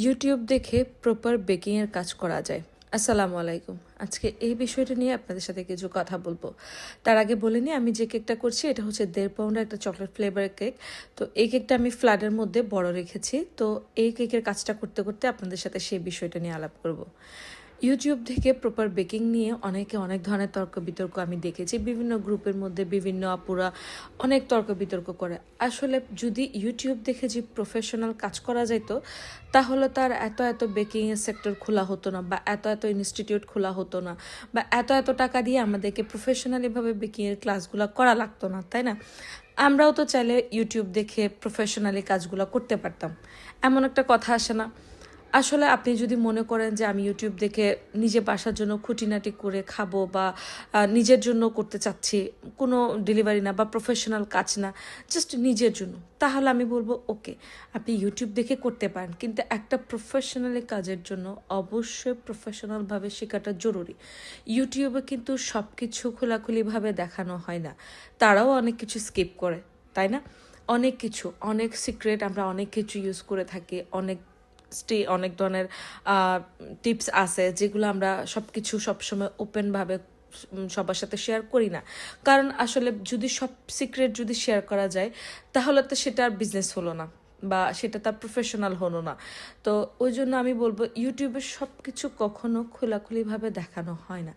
YouTube দেখে proper বেকিংয়ের কাজ করা যায়। আসসালামু আলাইকুম। আজকে এই বিষয়টা নিয়ে আপনাদের সাথে কিছু কথা বলবো। তার আগে বলে নিই, আমি যে কেকটা করছি এটা হচ্ছে 1.5 পাউন্ডের একটা চকলেট ফ্লেভারের কেক। তো এই কেকটা আমি ফ্ল্যাটের মধ্যে বড় রেখেছি। তো এই কেকের কাজটা করতে করতে আপনাদের সাথে সেই বিষয়টা নিয়ে আলাপ করব। ইউটিউব থেকে প্রপার বেকিং নিয়ে অনেকে অনেক ধরনের তর্ক বিতর্ক আমি দেখেছি। বিভিন্ন গ্রুপের মধ্যে বিভিন্ন আপুরা অনেক তর্ক বিতর্ক করে। আসলে যদি ইউটিউব দেখে যে প্রফেশনাল কাজ করা যেত, তাহলে তার এত এত বেকিংয়ের সেক্টর খোলা হতো না, বা এত এত ইনস্টিটিউট খোলা হতো না, বা এত এত টাকা দিয়ে আমাদেরকে প্রফেশনালিভাবে বেকিংয়ের ক্লাসগুলো করা লাগতো না, তাই না? আমরাও তো চাইলে ইউটিউব দেখে প্রফেশনালি কাজগুলো করতে পারতাম। এমন একটা কথা আসে না? আসলে আপনি যদি মনে করেন যে আমি ইউটিউব দেখে নিজে বাসার জন্য খুঁটিনাটি করে খাবো, বা নিজের জন্য করতে চাচ্ছি, কোনো ডেলিভারি না বা প্রফেশনাল কাজ না, জাস্ট নিজের জন্য, তাহলে আমি বলবো ওকে, আপনি ইউটিউব দেখে করতে পারেন, কিন্তু একটা প্রফেশনালি কাজের জন্য অবশ্যই প্রফেশনালভাবে শেখাটা জরুরি। ইউটিউবে কিন্তু সব কিছু খোলাখুলিভাবে দেখানো হয় না, তারাও অনেক কিছু স্কিপ করে, তাই না? অনেক কিছু, অনেক সিক্রেট আমরা অনেক কিছু ইউজ করে থাকি, অনেক ধরনের টিপস আছে যেগুলো আমরা সব কিছু সবসময় ওপেনভাবে সবার সাথে শেয়ার করি না। কারণ আসলে যদি সব সিক্রেট যদি শেয়ার করা যায়, তাহলে তো সেটা আর বিজনেস হলো না, বা সেটা তার প্রফেশনাল হলো না। তো ওই জন্য আমি বলবো ইউটিউবে সব কিছু কখনো খোলাখুলিভাবে দেখানো হয় না।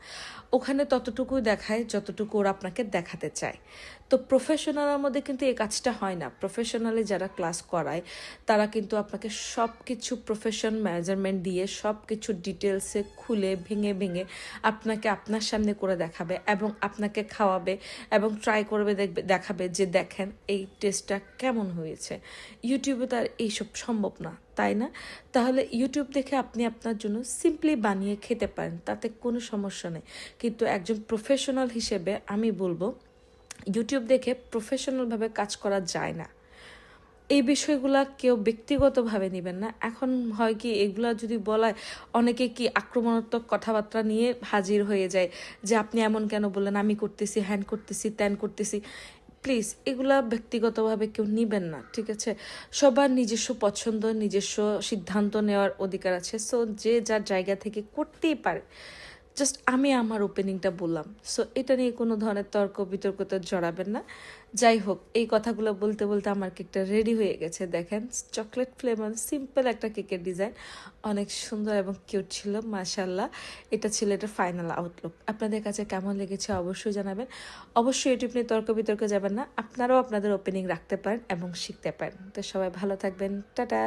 ওখানে ততটুকু দেখায় যতটুকু ওরা আপনাকে দেখাতে চায়। তো প্রফেশনালের মধ্যে কিন্তু এই কাজটা হয় না। প্রফেশনালি যারা ক্লাস করায় তারা কিন্তু আপনাকে সব কিছু প্রফেশন মেজারমেন্ট দিয়ে সব কিছু ডিটেলসে খুলে ভেঙে ভেঙে আপনাকে আপনার সামনে করে দেখাবে, এবং আপনাকে খাওয়াবে, এবং ট্রাই করবে, দেখাবে যে দেখেন এই টেস্টটা কেমন হয়েছে। ইউটিউবে তো আর এইসব সম্ভব না, তাই না? তাহলে ইউটিউব দেখে আপনি আপনার জন্য সিম্পলি বানিয়ে খেতে পারেন, তাতে কোনো সমস্যা নেই। কিন্তু একজন প্রফেশনাল হিসেবে আমি বলবো ইউটিউব দেখে প্রফেশনালভাবে কাজ করা যায় না। এই বিষয়গুলা কেউ ব্যক্তিগতভাবে নেবেন না। এখন হয় কি, এগুলা যদি বলায় অনেকে কি আক্রমণাত্মক কথাবার্তা নিয়ে হাজির হয়ে যায়, যে আপনি এমন কেন বললেন, আমি করতেছি, হ্যান করতেছি, ত্যান করতেছি। প্লিজ এগুলা ব্যক্তিগতভাবে কেউ নিবেন না, ঠিক আছে? সবার নিজস্ব পছন্দ, নিজস্ব সিদ্ধান্ত নেওয়ার অধিকার আছে। সো যে যার জায়গা থেকে করতেই পারে। জাস্ট আমি আমার ওপেনিংটা বললাম। সো এটা নিয়ে কোনো ধরনের তর্ক বিতর্কতে জড়াবেন না। যাই হোক, এই কথাগুলো বলতে বলতে আমার কেকটা রেডি হয়ে গেছে। দেখেন, চকলেট ফ্লেভার সিম্পল একটা কেকের ডিজাইন, অনেক সুন্দর এবং কিউট ছিল, মাশাল্লাহ। এটা ছিল এটা ফাইনাল আউটলুক। আপনাদের কাছে কেমন লেগেছে অবশ্যই জানাবেন। অবশ্যই ইউটিউব নিয়ে তর্ক বিতর্কে যাবেন না, আপনারাও আপনাদের ওপেনিং রাখতে পারেন এবং শিখতে পারেন। তো সবাই ভালো থাকবেন, টাটা।